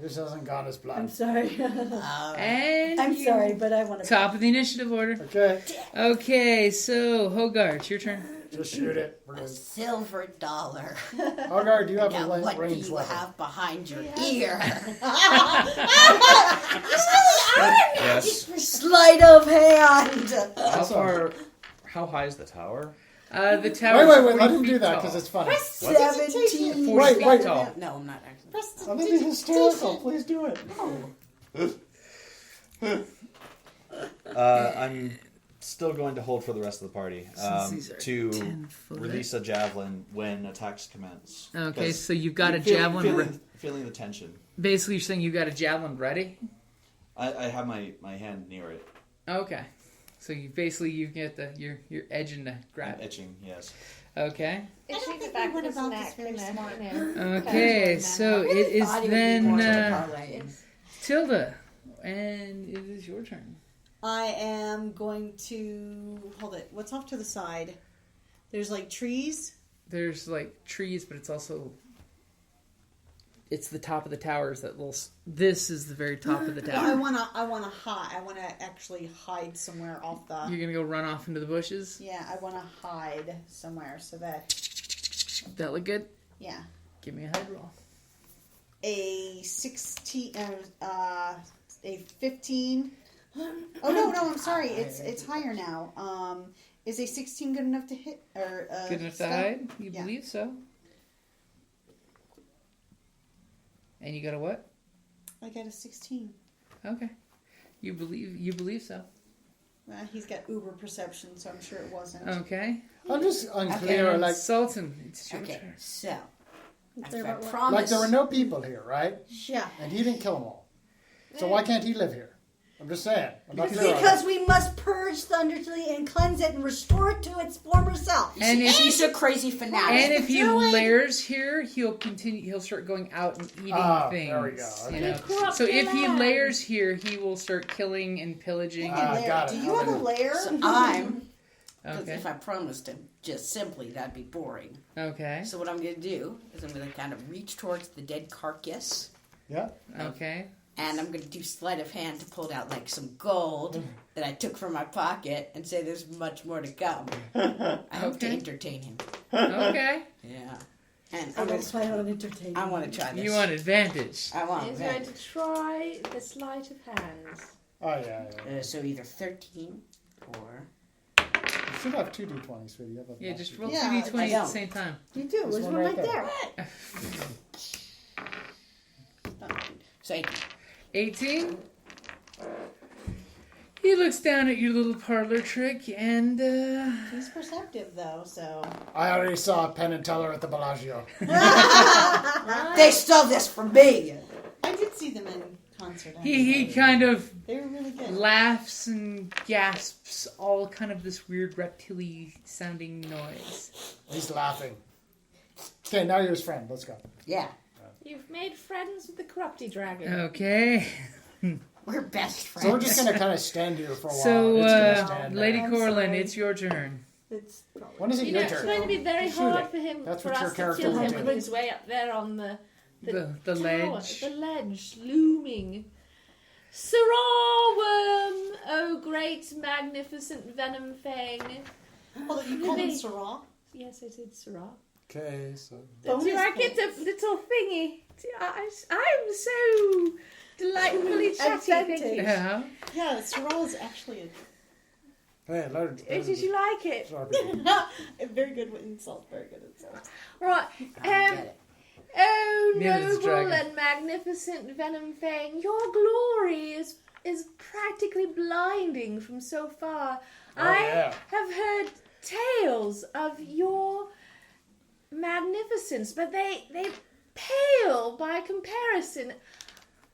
This hasn't gone as planned. I'm sorry. And I'm sorry, but I want to. Top of the initiative order. Okay. Okay, so Hogar, it's your turn. Just shoot it. A silver dollar. Hogar, do you have Now, a what do range you weapon? have behind your ear? Yes. Sleight of hand. How high is the tower? The tower. Wait, let him do that because it's funny. 17 Wait. tall. No, I'm not actually. I'm being hysterical. Please do it. I'm still going to hold for the rest of the party these are to 10-foot. release a javelin when attacks commence. Okay, 'Cause so you've got a javelin. Feeling the tension. Basically, you're saying you got a javelin ready. I have my hand near it. Okay, so you get you're edging to grab it. Etching, yes. Okay. don't think we would have found this very smart. Okay, so it is then Yes. Tilda, and it is your turn. I am going to hold it. What's off to the side? There's like trees. There's like trees, but it's the top of the tower. Is that little? This is the very top of the tower. I wanna hide. I wanna actually hide somewhere off the. You're gonna go run off into the bushes. Yeah, I wanna hide somewhere so that. That look good. Yeah. Give me a hide roll. A 16. A 15. Oh no! I'm sorry. It's higher now. Is a 16 good enough to hit or Good enough to hide? You believe so? And you got a what? I got a 16. Okay. You believe so. Well, he's got uber perception, so I'm sure it wasn't. Okay. I'm just unclear. And Like Sultan, it's your Okay, turn. so. There I were- promise. Like there were no people here, right? Yeah. And he didn't kill them all. So why can't he live here? I'm just saying. I'm not clear on Because that. we must purge Thundertree and cleanse it and restore it to its former self. And if He's a crazy fanatic. And if he lairs here, he'll start going out and eating things. There we go. You Okay. know? So if he lairs here, he will start killing and pillaging. got Do it. you have a lair? So I'm. Because Okay. if I promised him just simply, that'd be boring. Okay. So what I'm going to do is I'm going to kind of reach towards the dead carcass. Yeah. Okay. And I'm going to do sleight of hand to pull out like some gold that I took from my pocket and say there's much more to come. I hope to entertain him. Okay. Yeah. And I will try on entertainment. I want to try this. You want advantage. I want He's going advantage. to try the sleight of hand. Oh, yeah. So either 13 or... You should have 2 d20s, sweetie. You have a Yeah, plus just two. roll Yeah, 2d20 I at the don't. same time. You do. This There's one one right right there. there. So 18. 18. He looks down at your little parlor trick and He's perceptive though, so. I already saw Penn and Teller at the Bellagio. They stole this from me! I did see them in concert. he kind of They were really good. laughs and gasps, all kind of this weird reptile sounding noise. He's laughing. Okay, now you're his friend. Let's go. Yeah. You've made friends with the corrupty dragon. Okay. We're best friends. So we're just going to kind of stand here for a while. So, It's gonna stand Lady there. Corlynn, sorry. it's your turn. It's probably... When is it You know, your it's turn? going to be very Shoot hard it. for him, That's for what your us to character kill will him do. with his way up there on the The tower, ledge. the ledge, looming. Sirrah worm, oh great, magnificent venom fang. Oh, you called him Sirrah? Yes, I said Sirrah. Okay, so... Do I get a little thingy? I'm so Delightfully chatty, thank you. Yeah. Yeah, Sirrah is actually Hey, learn. Did you like it? a very good insult. Very good insult. Right. Get it. Oh, Neither does the noble dragon. and magnificent Venom Fang, your glory is practically blinding from so far. I have heard tales of your magnificence, but they pale by comparison.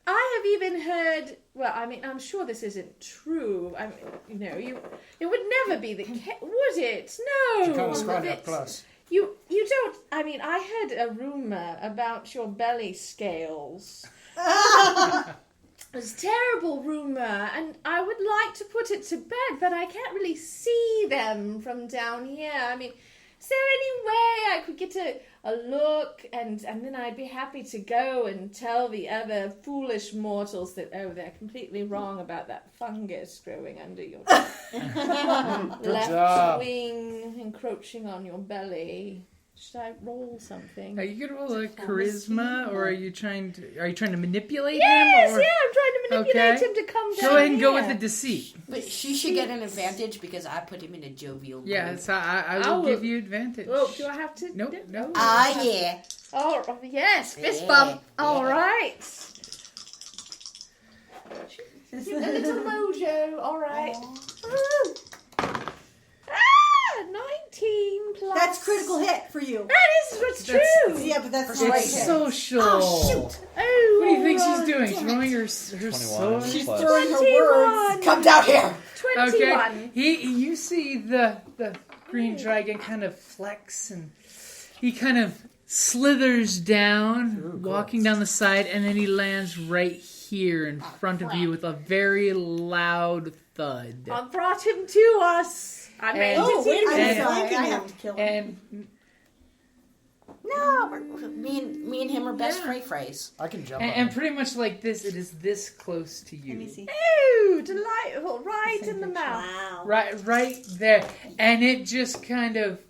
I have even heard, well, I mean, I'm sure this isn't true. I mean, it would never be the case, would it? No. You kind of squat up close. You don't, I mean, I heard a rumor about your belly scales. It's a terrible rumor, and I would like to put it to bed, but I can't really see them from down here. I mean, is there any way I could get a look, and then I'd be happy to go and tell the other foolish mortals that, they're completely wrong about that fungus growing under your left wing, encroaching on your belly. Should I roll something? Are you gonna roll a charisma, or are you trying to manipulate Yes, him? Or... yeah, I'm trying to manipulate him to come down. Go ahead and go here. with the deceit. But she should get an advantage because I put him in a jovial mood. Yeah, so I will give you advantage. Oh, do I have to? Nope, no. Ah, yeah. Oh, yes, fist Yeah, bump. yeah. All right. A little mojo. All right. Woo. 19 plus. That's critical hit for you. That is what's true. Yeah, but that's It's social. Oh, shoot. Oh, What do you think all she's doing? right. She's rolling her 21 sword. plus. throwing her words. Come down here. 21. Okay. You see the green dragon kind of flex, and he kind of slithers down, walking down the side, and then he lands right here in front of you with a very loud thud. I brought him to us. I made Oh, it wait a easy. minute. I have to kill him. And No, me and him are best phrase. I can jump and on pretty much like this, it is this close to you. Let me see. Oh, delightful. Right in the mouth. Wow. Right there, and it just kind of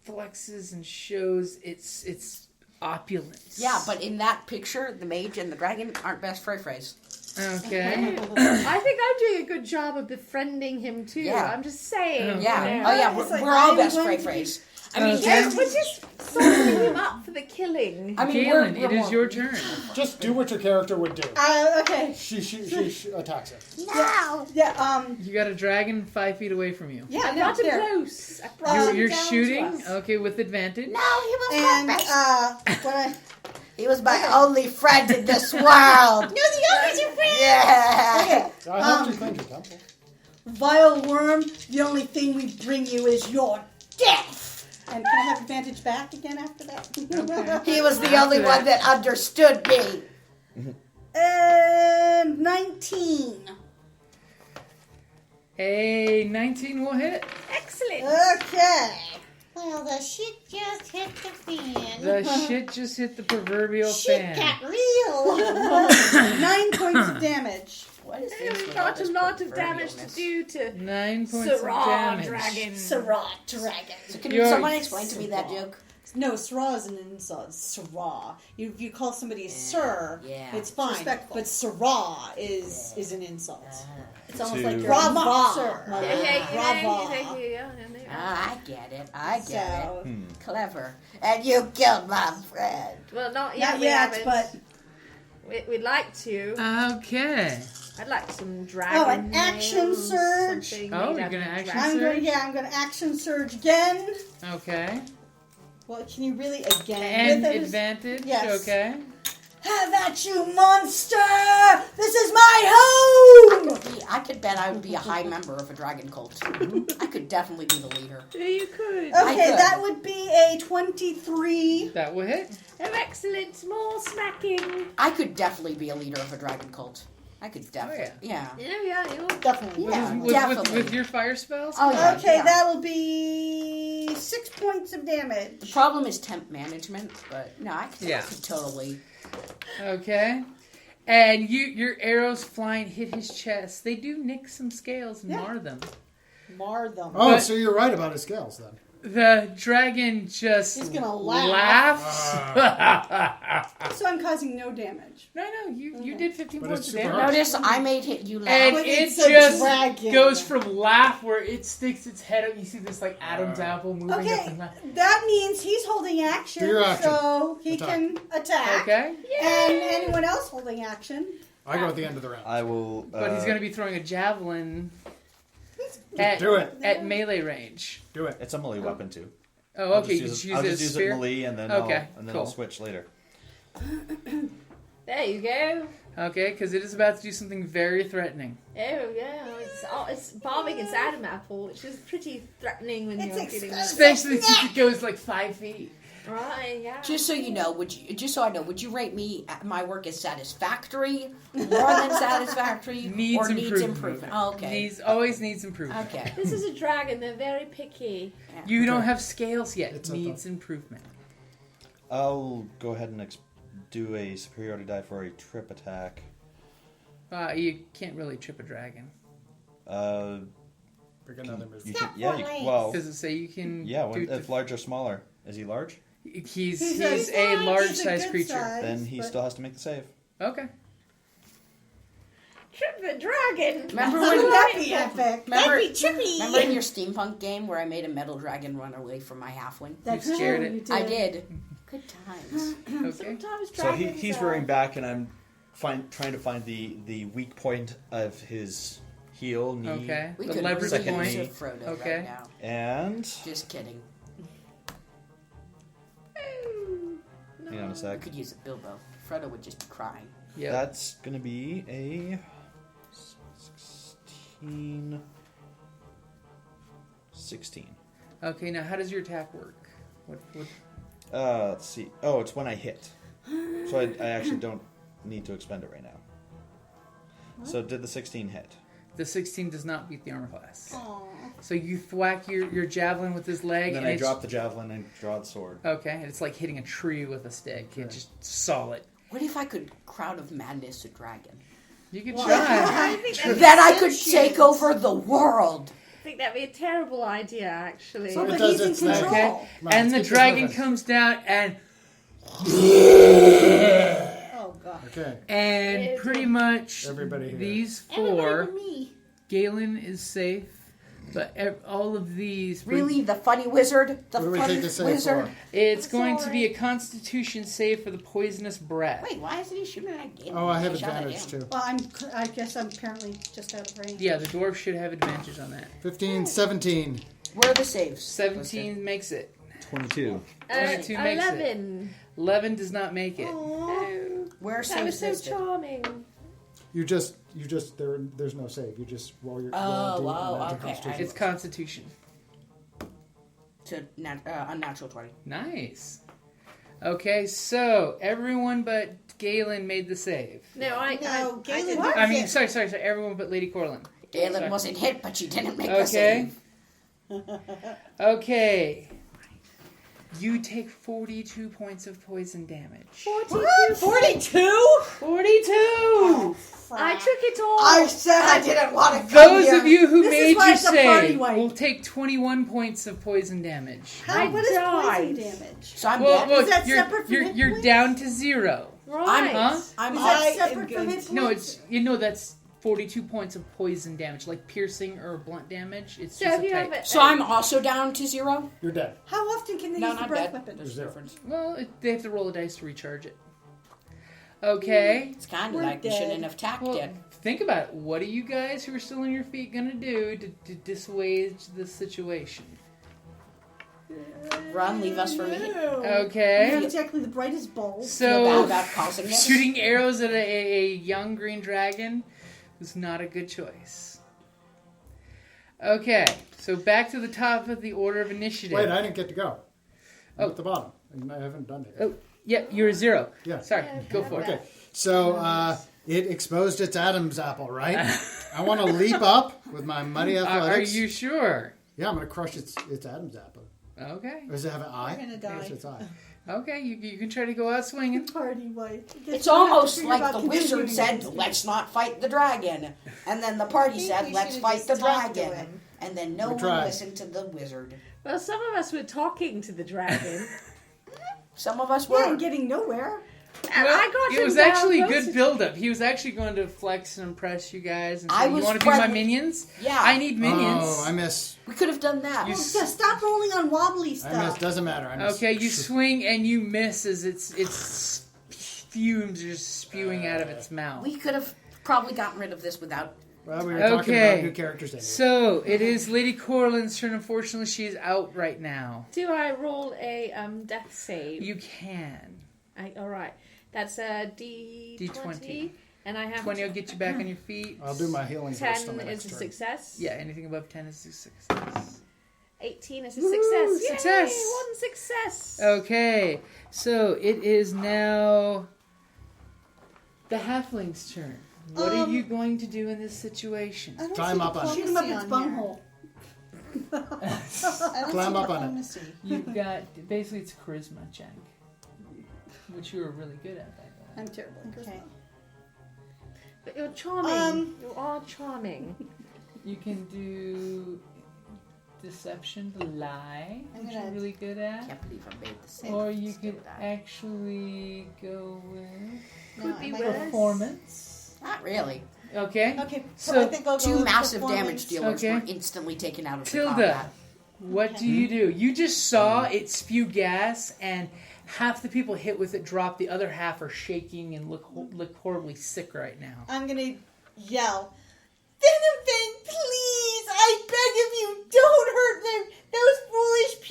flexes and shows its opulence. Yeah, but in that picture, the mage and the dragon aren't best phrase. Okay. I think I'm doing a good job of befriending him too. Yeah. I'm just saying. Yeah. You know. Oh, yeah. It's like, We're all I'm best going to phrase. I mean, Okay. Yes, we're just sorting him up for the killing. I mean, Galen, we're it is more- your turn. Just do what your character would do. Okay. She attacks it. No. Yeah. You got a dragon 5 feet away from you. Yeah. I No. brought him There. close. I brought him You're down to shooting? us. Okay, with advantage. No, he was And my best. when I He was my only friend in this world. No, the others are friends. Yeah. okay. I hope you cleaned your temple. Vile worm, the only thing we bring you is your death. And can I have advantage back again after that? He was the only one that understood me. And 19. A 19 will hit. Excellent. Okay. Well, the shit just hit the fan. The shit just hit the proverbial Shit fan. got real. 9 points of damage. What is Yeah, this we've with got all a this lot of damage to proverbialness? do to 9 points Sirrah of damage. dragon. Sirrah dragon. So can You're- someone explain to me that joke? No, Sirrah is an insult. Sirrah. If you call somebody a sir, yeah. it's fine. Respectful. But Sirrah is an insult. It's almost Two. like you're Brava. a boxer. Yeah, yeah, Brava. yeah. Ah, I get it. I get So, it. Clever. And you killed my friend. Well, not yet. not we yet, haven't. but We'd like to. Okay. I'd like some dragon. an action nails, surge. something Oh, made you're out gonna of action dragon. surge? I'm going to action surge again. Okay. Well, can you really again? And With it? advantage. Yes. Okay. Have at you, monster! This is my home! I could bet I would be a high member of a dragon cult. I could definitely be the leader. Yeah, you could. Okay, could. that would be a 23. That will hit. Oh, excellent. More smacking. I could definitely be a leader of a dragon cult. I could definitely. Yeah. Yeah, you're Definitely. Yeah, With definitely. with your fire spells? Oh, yeah. Okay, yeah. that'll be 6 points of damage. The problem is temp management, but no, I Yeah. could totally. Okay. And your arrows flying hit his chest. They do nick some scales and mar them. Mar them. Oh, But- so you're right about his scales then. The dragon just He's gonna laugh. laughs. So I'm causing no damage. No, you did 15 But points it's of super damage. Notice I made you laugh. And But it it's a just dragon. goes from laugh where it sticks its head up. You see this like Adam's apple moving up Okay, and laugh. that means he's holding action, Do your action. so he Attack. can attack. Okay, And anyone else holding action. I go at the end of the round. I will. but he's going to be throwing a javelin at, Do it. at melee range. Do it. It's a melee weapon too. Oh, okay. You I'll just just use it sphere. melee, and then Okay, I'll cool. switch later. There you go. Okay, because it is about to do something very threatening. Oh yeah, it's bombing its Adam apple, which is pretty threatening when It's you're getting Especially since it goes like 5 feet. right. Yeah. Just so you know, just so I know, would you rate me my work as satisfactory, more than satisfactory, Needs or needs improvement. improvement? Oh, okay. Always needs improvement. Okay. This is a dragon. They're very picky. You don't have scales yet. It's Needs improvement. I'll go ahead and do a superiority die for a trip attack. You can't really trip a dragon. Pick another move. You can, yeah, well, Does it say you can? yeah. do If large or smaller, is he large? He's He's a large, large he's a size good creature. size. Then he but- still has to make the save. Okay. Trip the dragon. Remember Wouldn't when? that be epic? Remember, That'd be trippy. remember in your steampunk game where I made a metal dragon run away from my halfling? That's You scared true, it. you I did. Good times. Okay. Sometimes So dragons he's rearing back, and I'm trying to find the weak point of his heel, knee, Okay. We The could leverage really point. use a Frodo Okay. right now. and Just kidding. hang on a We sec. could use a Bilbo. Frodo would just be crying. Yeah. That's gonna be a 16. Okay. Now, how does your attack work? What? Let's see. Oh, it's when I hit. So I actually don't need to expend it right now. So did the 16 hit? The 16 does not beat the armor class. So you thwack your javelin with his leg, And then and I it's, drop the javelin and draw the sword. Okay, and it's like hitting a tree with a stick. It's just solid. What if I could Crowd of Madness a dragon? You could Well, try. I think that'd Then I be could take over the world. I think that'd be a terrible idea, actually. So, It but does he's in its thing. control. Okay, Come on, and the let's get this dragon moving. comes down and Oh, God. Okay. and pretty much Everybody here. these Everybody four. but me. Galen is safe, but all of these Really, the funny wizard, the What do we funny take the save wizard. for? It's I'm going to sorry. be a Constitution save for the poisonous breath. Wait, why isn't he shooting at Gaelen? Oh, I have He shot at advantage him. too. Well, I guess I'm apparently just out of range. Yeah, the dwarf should have advantage on that. 15, 17. Where are the saves? 17 makes it. 22. 22 makes it. 11. 11 does not make it. Oh, Where are that was saves so listed? charming. You just there's no save. You just roll your Oh, roll a wow, D and add your okay. Constitution. It's Constitution. To unnatural 20. Nice. Okay, so everyone but Galen made the save. No, No, I Gaelen did did what? I mean, sorry, everyone but Lady Corlynn. Gaelen Sorry. wasn't hit, but she didn't make the Okay. save. Okay. You take 42 points of poison damage. 42. 42? 42! I took it all. I said I didn't want to come Those here. of you who This is made why your it's a party save wipe. will take 21 points of poison damage. How? What is died. poison damage? So I'm Well, dead. look, Is that you're, separate from you're, hit you're points? down to 0. Right. Huh? I'm Is I that separate am from going hit to- points? No, that's 42 points of poison damage, like piercing or blunt damage. It's So just if a you have type. it. So I'm also down to 0? You're dead. How often can they No, use the not breath dead. weapon? There's a Zero. difference. Well, they have to roll a dice to recharge it. Okay. It's kind of We're like we dead. shouldn't have attacked Well, it. think about it. What are you guys who are still on your feet going to do to dissuade the situation? Run, leave us for me. Not Okay. exactly the brightest bulb. Feel bad So, about causing it. shooting arrows at a young green dragon was not a good choice. Okay, so back to the top of the order of initiative. Wait, I didn't get to go. I'm Oh. at the bottom. And I haven't done it. Oh, yeah, you're a 0. Yeah. Sorry, go for it. Okay. So it exposed its Adam's apple, right? I want to leap up with my mighty Are athletics. you sure? Yeah, I'm going to crush its Adam's apple. Okay. Or does it have an eye? You're gonna die. Where's its eye? Okay, you can try to go out swinging. Party wipe. It's almost like the wizard said, let's not fight the dragon. And then the party said, let's fight the dragon. And then no one listened to the wizard. Well, some of us were talking to the dragon. Some of us were. Yeah, getting nowhere. And well, I got it was actually a good build-up. He was actually going to flex and impress you guys. And say, you want to be my minions? Yeah. I need minions. Oh, I miss. We could have done that. Yeah, stop rolling on wobbly stuff. I miss. Doesn't matter. I miss. Okay, you swing and you miss as its fumes are just spewing out of its mouth. We could have probably gotten rid of this without... Well, we were talking about new characters anyway. So, it is Lady Corlynn's turn. Unfortunately, she is out right now. Do I roll a death save? You can. All right. That's a D20. And I have 20 will get you back on your feet. I'll do my healing. 10 is a success. Yeah, anything above 10 is a success. 18 is a success. Yay, success! 1 success. Okay, so it is now the halfling's turn. What are you going to do in this situation? Tie him up on it. Shoot him up its bunghole. Climb up on it. You've got, basically it's a charisma check, which you were really good at that way. I'm terrible. Okay. But you're charming. You are charming. You can do deception, lie, which you're really good I at. can't believe I made the same. Or you could actually go with Could be performance. Not really. Okay. Okay. So I think I'll go 2 with massive performance. damage dealers were instantly taken out of the Tilda, combat. what do you do? You just saw it spew gas, and half the people hit with it drop. The other half are shaking and look horribly sick right now. I'm gonna yell, Venom, please! I beg of you, don't hurt them! Those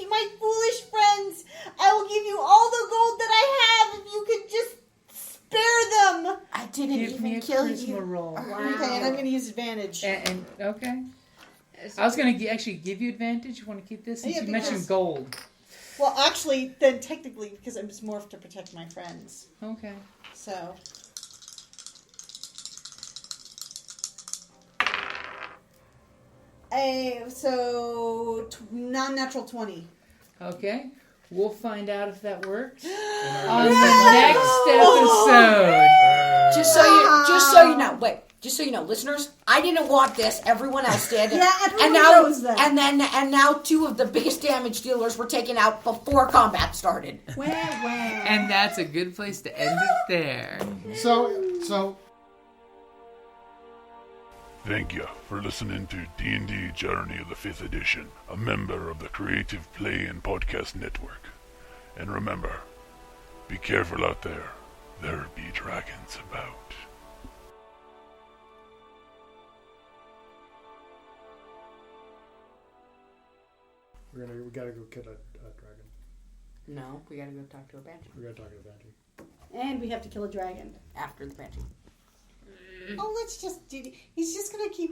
my foolish friends! I will give you all the gold that I have if you could just spare them! I didn't Give me even a kill charisma you. roll. Wow. Okay, and I'm gonna use advantage. And okay. I was going to actually give you advantage. You want to keep this? Since you mentioned gold. Well, actually, then technically, because I'm just morphed to protect my friends. Okay. So. Non-natural 20. Okay. We'll find out if that works on the next episode. Just so you know, listeners, I didn't want this. Everyone else did. Yeah, everyone knows that. And now 2 of the biggest damage dealers were taken out before combat started. Wow. And that's a good place to end it there. So. Thank you for listening to D&D Journey of the 5th Edition, a member of the Creative Play and Podcast Network. And remember, be careful out there. There be dragons about. We gotta go kill a dragon. No, we gotta go talk to a Banshee. We gotta talk to the Banshee. And we have to kill a dragon. After the Banshee. Oh, let's just do. He's just gonna keep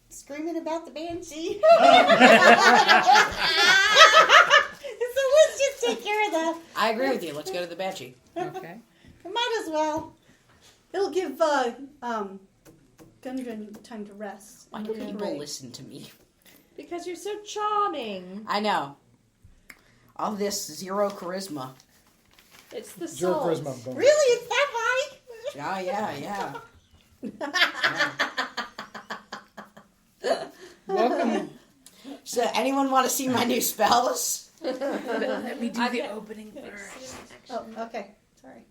screaming about the Banshee. So let's just take care of that. I agree with you. Let's go to the Banshee. Okay. Might as well. It'll give Gundren time to rest. Why do people listen to me? Because you're so charming. I know. All this 0 charisma. It's the 0 salt. charisma. Bonus. Really, it's that high? Yeah. Welcome. So, anyone want to see my new spells? Let me do the opening first. Oh, okay. Sorry.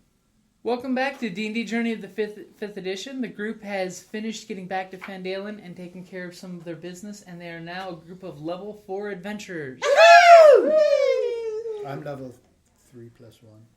Welcome back to D&D Journey of the 5th Edition. The group has finished getting back to Phandelver and taking care of some of their business, and they are now a group of level 4 adventurers. I'm level 3+1.